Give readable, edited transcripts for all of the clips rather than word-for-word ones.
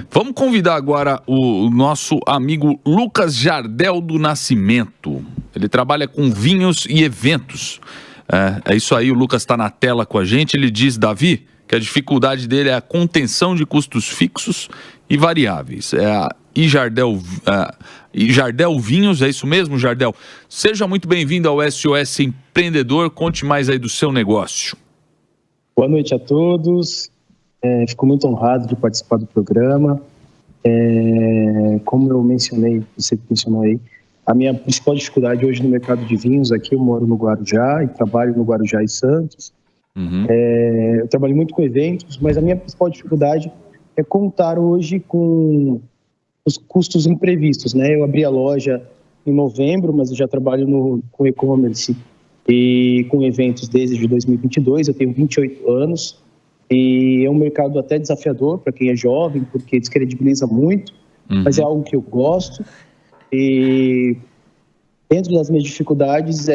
Vamos convidar agora o nosso amigo Lucas Jardel do Nascimento. Ele trabalha com vinhos e eventos. É isso aí, o Lucas está na tela com a gente. Ele diz, Davi, que a dificuldade dele é a contenção de custos fixos e variáveis. É a Jardel Vinhos, é isso mesmo, Jardel? Seja muito bem-vindo ao SOS Empreendedor. Conte mais aí do seu negócio. Boa noite a todos. Fico muito honrado de participar do programa. Como eu mencionei, você mencionou aí, a minha principal dificuldade hoje no mercado de vinhos, aqui eu moro no Guarujá e trabalho no Guarujá e Santos. Eu trabalho muito com eventos, mas a minha principal dificuldade é contar hoje com os custos imprevistos, né? Eu abri a loja em novembro, mas eu já trabalho com e-commerce e com eventos desde 2022, eu tenho 28 anos. E é um mercado até desafiador para quem é jovem, porque descredibiliza muito, mas é algo que eu gosto. E dentro das minhas dificuldades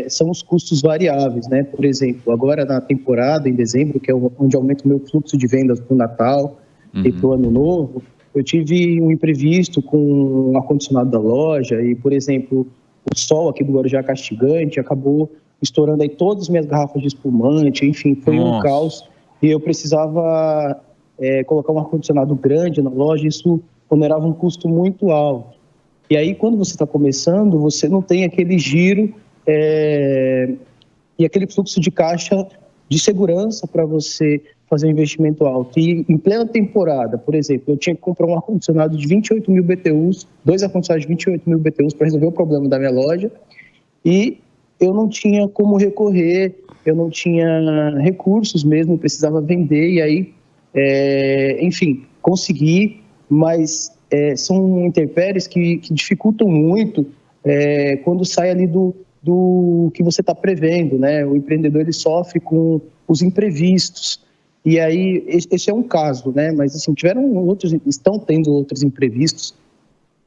são os custos variáveis, né? Por exemplo, agora na temporada, em dezembro, que é onde aumenta o meu fluxo de vendas para o Natal e para o Ano Novo, eu tive um imprevisto com o ar-condicionado da loja e, por exemplo, o sol aqui do Guarujá castigante acabou estourando aí todas as minhas garrafas de espumante, enfim, foi um caos. E eu precisava colocar um ar-condicionado grande na loja, isso onerava um custo muito alto. E aí, quando você está começando, você não tem aquele giro e aquele fluxo de caixa de segurança para você fazer um investimento alto. E em plena temporada, por exemplo, eu tinha que comprar um ar-condicionado de 28 mil BTUs, 2 ar-condicionados de 28 mil BTUs para resolver o problema da minha loja, e eu não tinha como recorrer, eu não tinha recursos mesmo, eu precisava vender, e aí, enfim, consegui, mas são intempéries que dificultam muito quando sai ali do que você está prevendo, né? O empreendedor, ele sofre com os imprevistos, e aí, esse é um caso, né? Mas, assim, estão tendo outros imprevistos,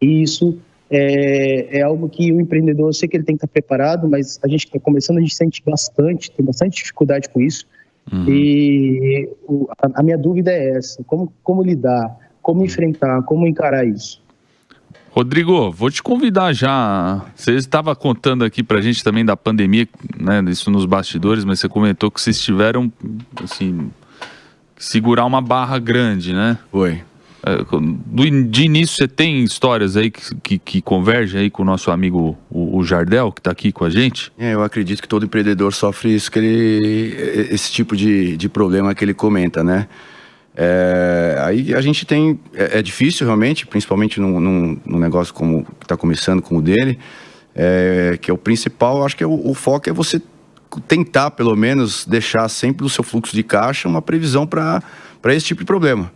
e isso é algo que o empreendedor, eu sei que ele tem que estar preparado, mas a gente que está começando, a gente sente bastante, tem bastante dificuldade com isso. E a minha dúvida é essa, como lidar, como enfrentar, como encarar isso? Rodrigo, vou te convidar já. Você estava contando aqui pra gente também da pandemia, né, isso nos bastidores, mas você comentou que vocês tiveram, assim, segurar uma barra grande, né? Foi. De início, você tem histórias aí que convergem aí com o nosso amigo o Jardel, que está aqui com a gente? Eu acredito que todo empreendedor sofre isso, esse tipo de problema que ele comenta, né? Aí a gente tem... É difícil realmente, principalmente num negócio como que está começando, como o dele, que é o principal. Acho que o foco é você tentar, pelo menos, deixar sempre no seu fluxo de caixa uma previsão para esse tipo de problema.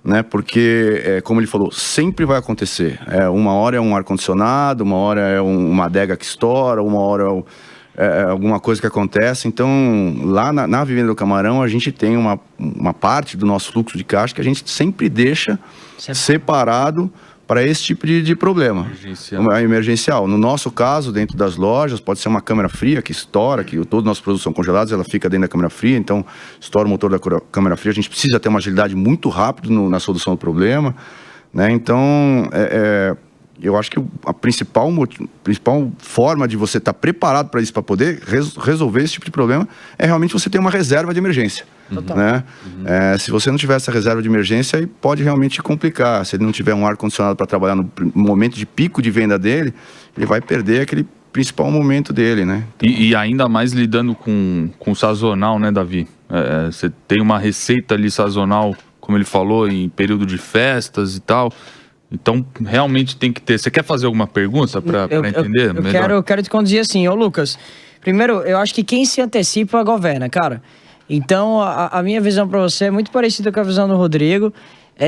Né? Porque, como ele falou, sempre vai acontecer. Uma hora é um ar-condicionado, uma hora é uma adega que estoura, uma hora é alguma coisa que acontece. Então, lá na Vivenda do Camarão, a gente tem uma parte do nosso fluxo de caixa que a gente sempre deixa separado para esse tipo de problema. Emergencial. No nosso caso, dentro das lojas, pode ser uma câmera fria que estoura, que todos os nossos produtos são congelados, ela fica dentro da câmera fria, então estoura o motor da câmera fria, a gente precisa ter uma agilidade muito rápida na solução do problema, né? Então, eu acho que a principal forma de você estar preparado para isso, para poder resolver esse tipo de problema, é realmente você ter uma reserva de emergência. Né? Se você não tiver essa reserva de emergência, aí pode realmente complicar. Se ele não tiver um ar-condicionado para trabalhar no momento de pico de venda dele, ele vai perder aquele principal momento dele, né? Então... E ainda mais lidando com sazonal, né, Davi? Você tem uma receita ali sazonal, como ele falou, em período de festas e tal. Então, realmente tem que ter... Você quer fazer alguma pergunta para entender? Eu quero te conduzir assim, Lucas. Primeiro, eu acho que quem se antecipa governa, cara. Então, a minha visão para você é muito parecida com a visão do Rodrigo.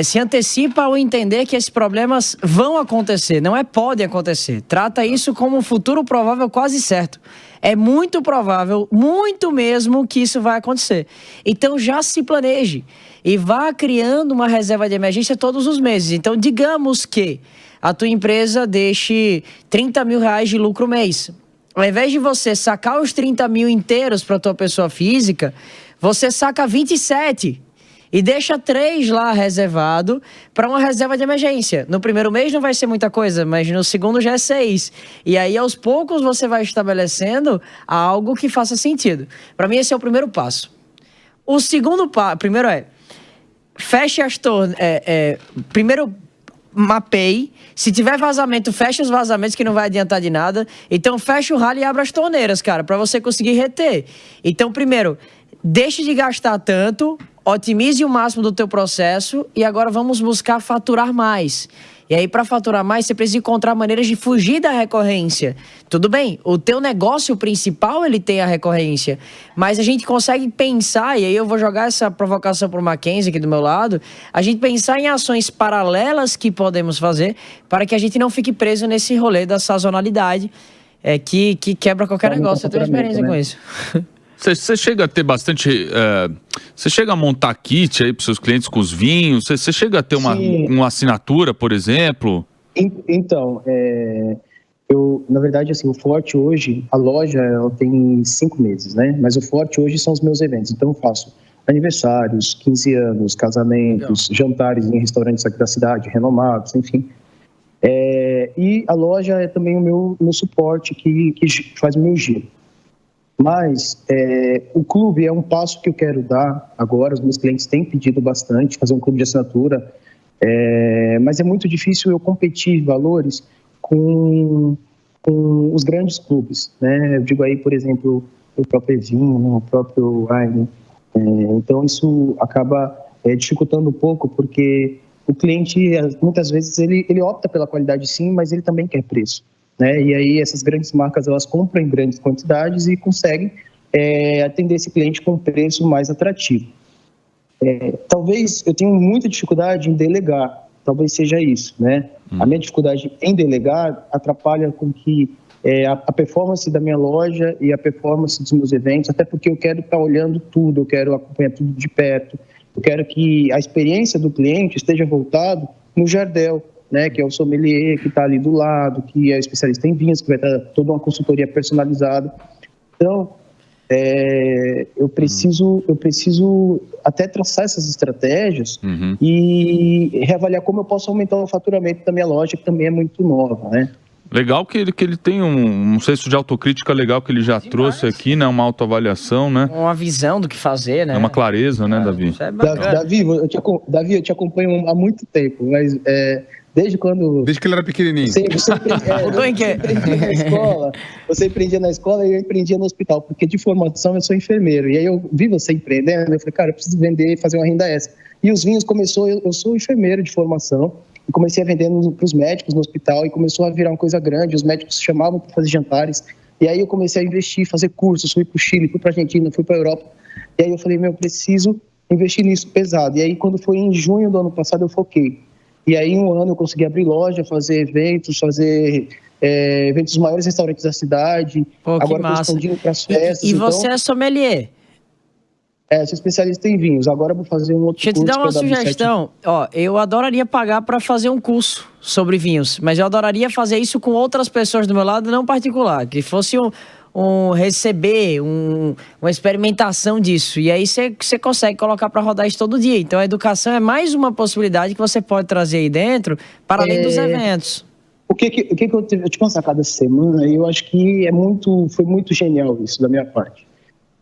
Se antecipa ao entender que esses problemas vão acontecer, não pode acontecer. Trata isso como um futuro provável quase certo. É muito provável, muito mesmo, que isso vai acontecer. Então, já se planeje e vá criando uma reserva de emergência todos os meses. Então, digamos que a tua empresa deixe 30 mil reais de lucro mês. Ao invés de você sacar os 30 mil inteiros para a tua pessoa física, você saca 27 e deixa 3 lá reservado para uma reserva de emergência. No primeiro mês não vai ser muita coisa, mas no segundo já é 6. E aí, aos poucos, você vai estabelecendo algo que faça sentido. Para mim, esse é o primeiro passo. O segundo passo, primeiro feche as torneiras. Primeiro, mapeie. Se tiver vazamento, feche os vazamentos, que não vai adiantar de nada. Então, fecha o ralo e abra as torneiras, cara, para você conseguir reter. Então, primeiro, deixe de gastar tanto, otimize o máximo do teu processo e agora vamos buscar faturar mais. E aí, para faturar mais, você precisa encontrar maneiras de fugir da recorrência. Tudo bem, o teu negócio principal, ele tem a recorrência, mas a gente consegue pensar, e aí eu vou jogar essa provocação para o Mackenzie aqui do meu lado, a gente pensar em ações paralelas que podemos fazer para que a gente não fique preso nesse rolê da sazonalidade, que quebra qualquer negócio. Eu tenho experiência com isso. Você chega a ter bastante... Você chega a montar kit aí para os seus clientes com os vinhos? Você chega a ter uma assinatura, por exemplo? Então, na verdade, assim, o forte hoje, a loja ela tem 5 meses, né? Mas o forte hoje são os meus eventos. Então, eu faço aniversários, 15 anos, casamentos, jantares em restaurantes aqui da cidade, renomados, enfim. E a loja é também o meu suporte que faz o meu giro. Mas o clube é um passo que eu quero dar agora. Os meus clientes têm pedido bastante, fazer um clube de assinatura, mas é muito difícil eu competir valores com os grandes clubes, né? Eu digo aí, por exemplo, o próprio Evinho, o próprio Wine. Então isso acaba dificultando um pouco, porque o cliente muitas vezes ele opta pela qualidade sim, mas ele também quer preço. Né? E aí essas grandes marcas elas compram em grandes quantidades e conseguem atender esse cliente com um preço mais atrativo. Talvez eu tenha muita dificuldade em delegar, talvez seja isso, né? A minha dificuldade em delegar atrapalha com que a performance da minha loja e a performance dos meus eventos, até porque eu quero estar olhando tudo, eu quero acompanhar tudo de perto, eu quero que a experiência do cliente esteja voltado no Jardel, né, que é o sommelier que está ali do lado, que é especialista em vinhos, que vai dar toda uma consultoria personalizada. Então, eu preciso até traçar essas estratégias e reavaliar como eu posso aumentar o faturamento da minha loja, que também é muito nova, né? Legal que ele tem um senso de autocrítica legal que ele já trouxe aqui, né? Uma autoavaliação, né? Uma visão do que fazer, né? É uma clareza, né, Davi? Isso é Davi, eu te acompanho há muito tempo, mas desde que ele era pequenininho. Você empreendia na escola e eu empreendia no hospital, porque de formação eu sou enfermeiro. E aí eu vi você empreendendo, eu falei, cara, eu preciso vender e fazer uma renda extra. E os vinhos eu sou enfermeiro de formação, e comecei a vender para os médicos no hospital, e começou a virar uma coisa grande, os médicos chamavam para fazer jantares, e aí eu comecei a investir, fazer cursos, fui para o Chile, fui para a Argentina, fui para a Europa, e aí eu falei, eu preciso investir nisso pesado. E aí quando foi em junho do ano passado eu foquei. E aí, em um ano, eu consegui abrir loja, fazer eventos, eventos dos maiores restaurantes da cidade. Pô, agora estou expandindo para as festas. E você é sommelier? Sou especialista em vinhos. Agora eu vou fazer um outro curso. Deixa eu te dar uma sugestão. Eu adoraria pagar para fazer um curso sobre vinhos, mas eu adoraria fazer isso com outras pessoas do meu lado, não particular. Que fosse receber uma experimentação disso. E aí você consegue colocar para rodar isso todo dia. Então a educação é mais uma possibilidade que você pode trazer aí dentro, para além dos eventos. O que eu tive uma sacada essa semana, e eu acho que foi muito genial isso da minha parte.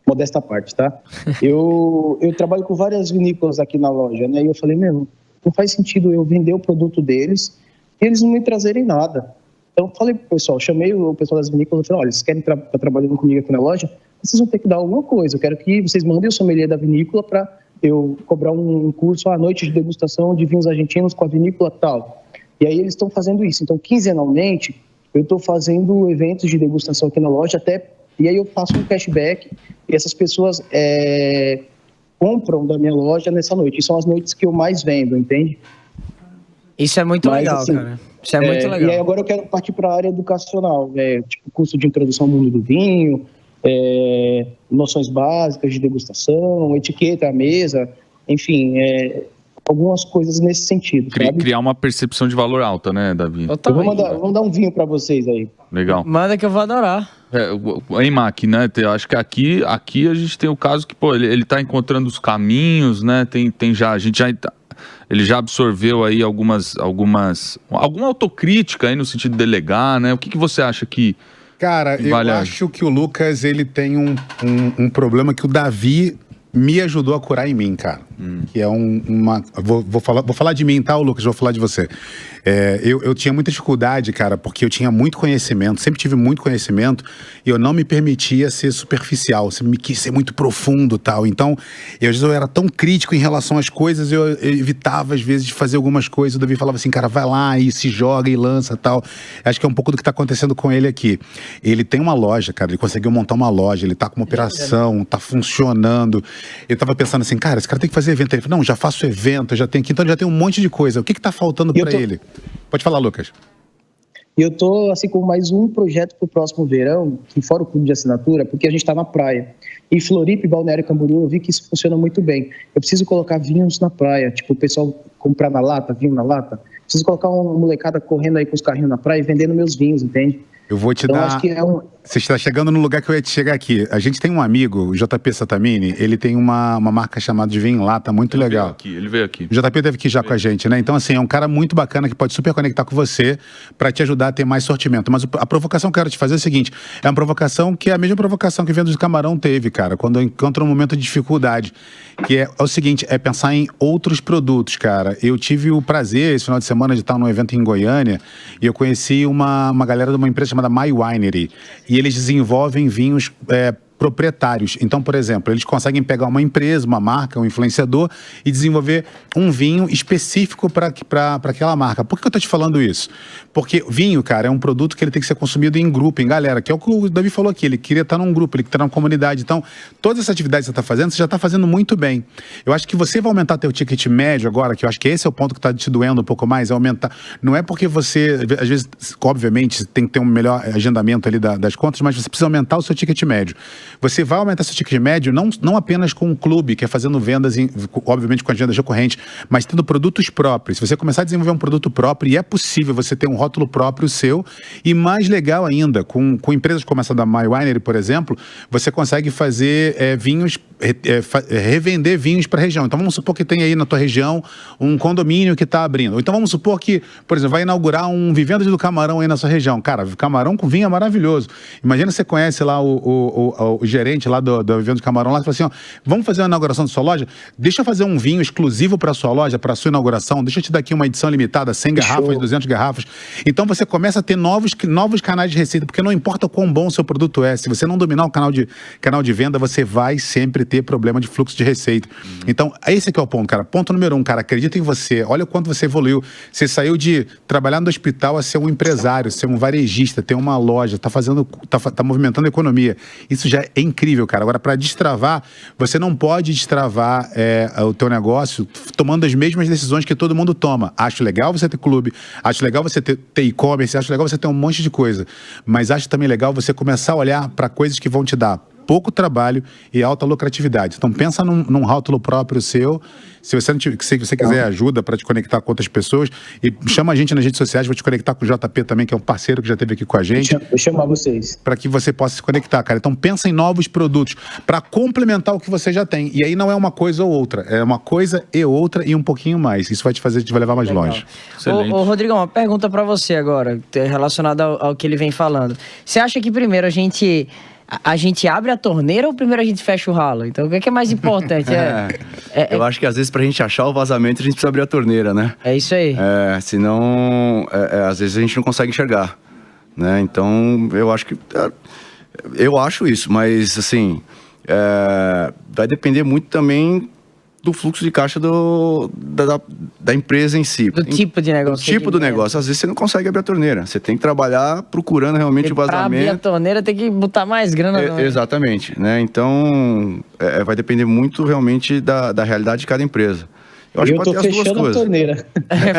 Modesta parte, tá? Eu trabalho com várias vinícolas aqui na loja, né? E eu falei, não faz sentido eu vender o produto deles e eles não me trazerem nada. Então, falei pro pessoal, chamei o pessoal das vinícolas e falei, olha, vocês querem estar trabalhando comigo aqui na loja? Vocês vão ter que dar alguma coisa. Eu quero que vocês mandem o sommelier da vinícola para eu cobrar um curso à noite de degustação de vinhos argentinos com a vinícola tal. E aí eles estão fazendo isso. Então, quinzenalmente, eu estou fazendo eventos de degustação aqui na loja, e aí eu faço um cashback e essas pessoas compram da minha loja nessa noite. E são as noites que eu mais vendo, entende? Isso é muito legal, assim, cara. Isso é muito legal. E aí agora eu quero partir para a área educacional, tipo curso de introdução ao mundo do vinho, noções básicas de degustação, etiqueta à mesa, enfim, algumas coisas nesse sentido. Criar uma percepção de valor alta, né, Davi? Vamos dar um vinho para vocês aí. Legal. Manda que eu vou adorar. Em Mac, né? Eu acho que aqui a gente tem o caso que, pô, ele tá encontrando os caminhos, né? Ele já absorveu aí alguma autocrítica aí no sentido de delegar, né? O que você acha que... Cara, eu acho que o Lucas, ele tem um problema que o Davi me ajudou a curar em mim, cara. Que é Vou falar de mim, tá, Lucas? Vou falar de você. Eu tinha muita dificuldade, cara, porque eu tinha muito conhecimento, sempre tive muito conhecimento, e eu não me permitia ser superficial, sempre me quis ser muito profundo e tal. Então, às vezes eu era tão crítico em relação às coisas, eu evitava, às vezes, de fazer algumas coisas. O Davi falava assim, cara, vai lá e se joga e lança e tal. Acho que é um pouco do que tá acontecendo com ele aqui. Ele tem uma loja, cara, ele conseguiu montar uma loja, ele tá com uma operação, tá funcionando. Eu tava pensando assim, cara, esse cara tem que fazer evento. Ele falou, não, já faço evento, já tenho aqui, então já tem um monte de coisa. O que tá faltando pra ele? Pode falar, Lucas. E eu tô, assim, com mais um projeto pro próximo verão, que fora o clube de assinatura, porque a gente tá na praia. Em Floripa e Balneário Camboriú, eu vi que isso funciona muito bem. Eu preciso colocar vinhos na praia, tipo, o pessoal comprar na lata, vinho na lata. Preciso colocar uma molecada correndo aí com os carrinhos na praia e vendendo meus vinhos, entende? Eu vou te dar... Acho que Você está chegando no lugar que eu ia te chegar aqui. A gente tem um amigo, o JP Satamini, ele tem uma marca chamada de vinho em lata, muito legal. Ele veio aqui. O JP teve aqui já com a gente, né? Então, assim, é um cara muito bacana que pode super conectar com você para te ajudar a ter mais sortimento. Mas a provocação que eu quero te fazer é o seguinte, é uma provocação que é a mesma provocação que o Venda de Camarão teve, cara, quando encontra um momento de dificuldade, que é o seguinte, é pensar em outros produtos, cara. Eu tive o prazer, esse final de semana, de estar num evento em Goiânia, e eu conheci uma galera de uma empresa chamada My Winery, e eles desenvolvem vinhos proprietários. Então, por exemplo, eles conseguem pegar uma empresa, uma marca, um influenciador e desenvolver um vinho específico para aquela marca. Por que eu tô te falando isso? Porque vinho, cara, é um produto que ele tem que ser consumido em grupo, em galera, que é o que o Davi falou aqui, ele queria estar num grupo, ele queria estar numa comunidade. Então, todas essas atividades que você está fazendo, você já está fazendo muito bem. Eu acho que você vai aumentar teu ticket médio agora, que eu acho que esse é o ponto que está te doendo um pouco mais, é aumentar. Não é porque você, às vezes, obviamente, tem que ter um melhor agendamento ali das contas, mas você precisa aumentar o seu ticket médio. Você vai aumentar seu ticket médio não apenas com o clube, que é fazendo vendas, obviamente com agendas recorrentes, mas tendo produtos próprios. Se você começar a desenvolver um produto próprio, e é possível você ter um rótulo próprio seu, e mais legal ainda, com empresas como essa da My Winery, por exemplo, você consegue fazer vinhos, revender vinhos para a região. Então vamos supor que tem aí na tua região um condomínio que está abrindo. Ou então vamos supor que, por exemplo, vai inaugurar um Vivenda do Camarão aí na sua região. Cara, camarão com vinho é maravilhoso. Imagina você conhece lá o gerente lá do Vivenda do Camarão lá, e fala assim, ó, vamos fazer uma inauguração da sua loja? Deixa eu fazer um vinho exclusivo para a sua loja, para a sua inauguração, deixa eu te dar aqui uma edição limitada, 100 garrafas, 200 garrafas. Então você começa a ter novos canais de receita, porque não importa o quão bom o seu produto é, se você não dominar o canal de venda, você vai sempre ter problema de fluxo de receita. Então, esse aqui é o ponto, cara. Ponto número 1, cara, acredita em você, olha o quanto você evoluiu. Você saiu de trabalhar no hospital a ser um empresário, ser um varejista, ter uma loja, tá movimentando a economia. Isso já é incrível, cara. Agora, para destravar, você não pode destravar o teu negócio tomando as mesmas decisões que todo mundo toma. Acho legal você ter clube, acho legal você ter e-commerce, acho legal você ter um monte de coisa, mas acho também legal você começar a olhar para coisas que vão te dar pouco trabalho e alta lucratividade. Então pensa num rótulo próprio seu. Se você quiser ajuda para te conectar com outras pessoas, e chama a gente nas redes sociais, vou te conectar com o JP também, que é um parceiro que já esteve aqui com a gente. Vou chamar vocês. Para que você possa se conectar, cara. Então pensa em novos produtos para complementar o que você já tem. E aí não é uma coisa ou outra, é uma coisa e outra e um pouquinho mais. Isso vai te vai levar mais longe. Ô, Rodrigão, uma pergunta para você agora, relacionada ao que ele vem falando. Você acha que primeiro a gente abre a torneira ou primeiro a gente fecha o ralo? Então, o que é mais importante? Eu acho que às vezes pra gente achar o vazamento, a gente precisa abrir a torneira, né? É isso aí. Senão, às vezes a gente não consegue enxergar, né? Então, eu acho que... Eu acho isso, mas assim, vai depender muito também do fluxo de caixa da empresa em si. Do tipo de negócio. Do tipo do negócio. Às vezes você não consegue abrir a torneira. Você tem que trabalhar procurando realmente o vazamento. Para abrir a torneira tem que botar mais grana. Exatamente. Né? Então, vai depender muito realmente da realidade de cada empresa. Eu acho que pode ter as duas coisas.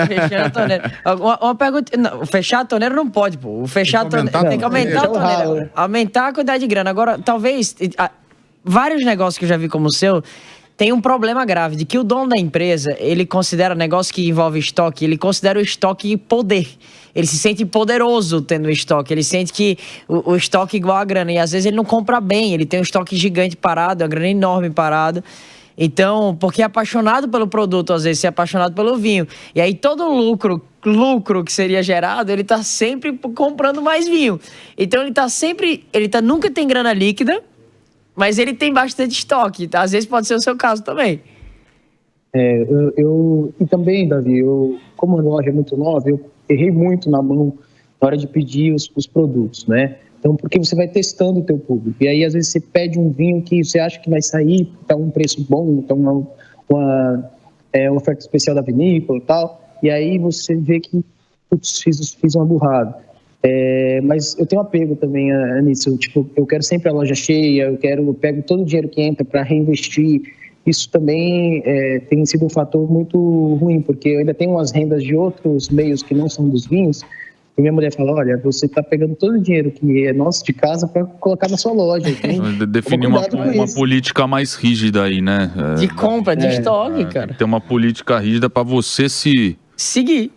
Fechando a torneira. Uma pergunta... Não, fechar a torneira não pode, pô. Fechar a torneira... Tem que aumentar a torneira. Aumentar a quantidade de grana. Agora, talvez... Vários negócios que eu já vi como o seu... tem um problema grave de que o dono da empresa, ele considera negócio que envolve estoque, ele considera o estoque poder. Ele se sente poderoso tendo estoque, ele sente que o estoque é igual a grana, e às vezes ele não compra bem, ele tem um estoque gigante parado, uma grana enorme parada. Então, porque é apaixonado pelo produto, às vezes, é apaixonado pelo vinho. E aí todo lucro que seria gerado, ele tá sempre comprando mais vinho. Então ele nunca tem grana líquida, mas ele tem bastante estoque, tá? Às vezes pode ser o seu caso também. E também, Davi, como a loja é muito nova, eu errei muito na mão na hora de pedir os produtos, né? Então, porque você vai testando o teu público. E aí, às vezes, você pede um vinho que você acha que vai sair, tá um preço bom, tá uma oferta especial da vinícola e tal. E aí você vê que, putz, fiz uma burrada. Mas eu tenho apego também nisso. Tipo, eu quero sempre a loja cheia, eu pego todo o dinheiro que entra para reinvestir. Isso também tem sido um fator muito ruim, porque eu ainda tenho umas rendas de outros meios que não são dos vinhos. E minha mulher fala, olha, você está pegando todo o dinheiro que é nosso de casa para colocar na sua loja. Definir uma política mais rígida aí, né? De compra, de estoque, cara. Tem uma política rígida para você seguir.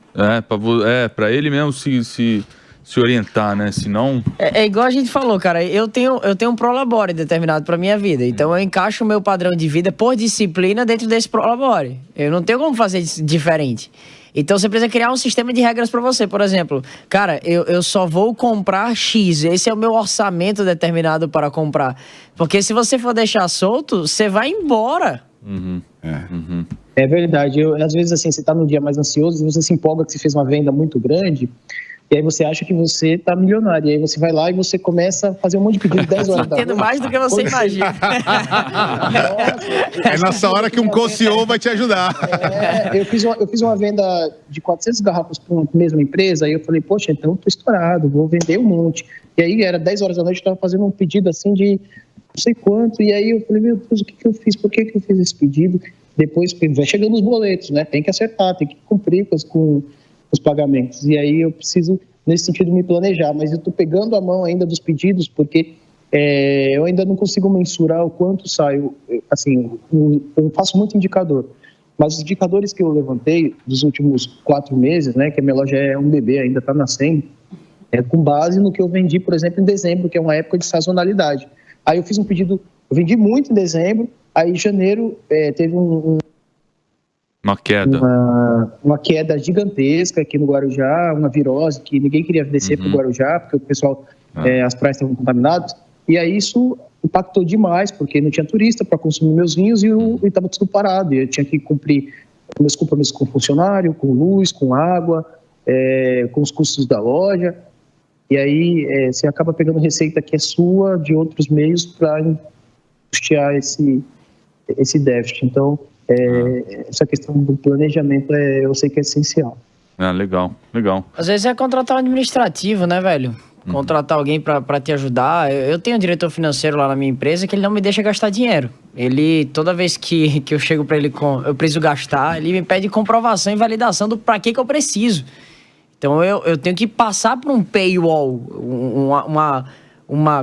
Para ele mesmo se orientar, né? Senão... É igual a gente falou, cara. Eu tenho um prolabore determinado para minha vida. Então eu encaixo o meu padrão de vida por disciplina dentro desse prolabore. Eu não tenho como fazer diferente. Então você precisa criar um sistema de regras para você. Por exemplo, cara, eu só vou comprar X. Esse é o meu orçamento determinado para comprar. Porque se você for deixar solto, você vai embora. É verdade. Às vezes, assim, você está num dia mais ansioso, você se empolga que você fez uma venda muito grande, e aí você acha que você está milionário. E aí você vai lá e você começa a fazer um monte de pedido de 10 horas da noite. Entendo mais do que você imagina. É nessa hora que um co-CEO vai te ajudar. Eu fiz uma venda de 400 garrafas para uma mesma empresa, aí eu falei, poxa, então eu tô estourado, vou vender um monte. E aí era 10 horas da noite, eu estava fazendo um pedido assim de não sei quanto, e aí eu falei, meu Deus, o que eu fiz? Por que eu fiz esse pedido? Depois vai chegando os boletos, né? Tem que acertar, tem que cumprir com os pagamentos. E aí eu preciso, nesse sentido, me planejar. Mas eu estou pegando a mão ainda dos pedidos, porque eu ainda não consigo mensurar o quanto sai. Assim, eu faço muito indicador. Mas os indicadores que eu levantei dos últimos 4 meses, né? Que a minha loja é um bebê, ainda está nascendo, com base no que eu vendi, por exemplo, em dezembro, que é uma época de sazonalidade. Aí eu fiz um pedido, eu vendi muito em dezembro, aí em janeiro teve uma queda. Uma queda gigantesca aqui no Guarujá, uma virose que ninguém queria descer para o Guarujá, porque o pessoal, as praias estavam contaminadas. E aí isso impactou demais, porque não tinha turista para consumir meus vinhos e estava tudo parado. E eu tinha que cumprir meus compromissos com o funcionário, com luz, com água, com os custos da loja. E aí você acaba pegando receita que é sua, de outros meios, para custear esse déficit. Então, essa questão do planejamento eu sei que é essencial. Legal. Às vezes é contratar um administrativo, né, velho? Contratar alguém para te ajudar. Eu tenho um diretor financeiro lá na minha empresa que ele não me deixa gastar dinheiro. Ele, toda vez que eu chego para ele eu preciso gastar, ele me pede comprovação e validação do para que eu preciso. Então eu tenho que passar por um paywall,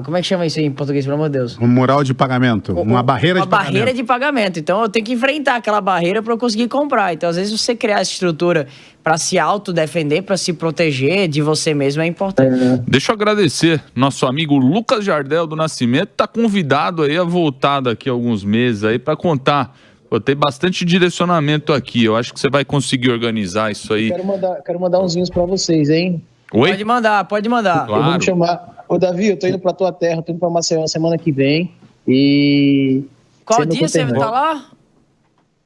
como é que chama isso aí em português, pelo amor de Deus? Um mural de pagamento, uma barreira de pagamento. Uma barreira de pagamento. Então eu tenho que enfrentar aquela barreira para eu conseguir comprar. Então às vezes você criar essa estrutura para se autodefender, para se proteger de você mesmo é importante. Deixa eu agradecer nosso amigo Lucas Jardel do Nascimento, tá convidado aí a voltar daqui a alguns meses aí para contar. Tem bastante direcionamento aqui, eu acho que você vai conseguir organizar isso aí. Quero mandar uns vinhos para vocês, hein? Oi? Pode mandar. Claro. Eu vou me chamar. Ô, Davi, eu tô indo pra tua terra, tô indo pra Maceió semana que vem. E... Qual dia você vai estar lá?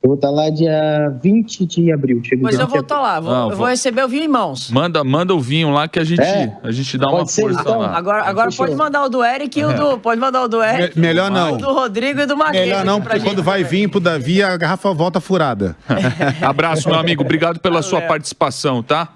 Eu vou estar lá dia 20 de abril. Pois eu vou estar lá, eu vou receber o vinho em mãos. Manda o vinho lá que a gente dá uma força então, lá. Agora pode mandar o do Eric e pode mandar o do Eric. Melhor não. O do Rodrigo e do Magueira. Melhor não, porque quando vai vir pro Davi, a garrafa volta furada. Abraço, meu amigo. Obrigado pela sua participação, tá?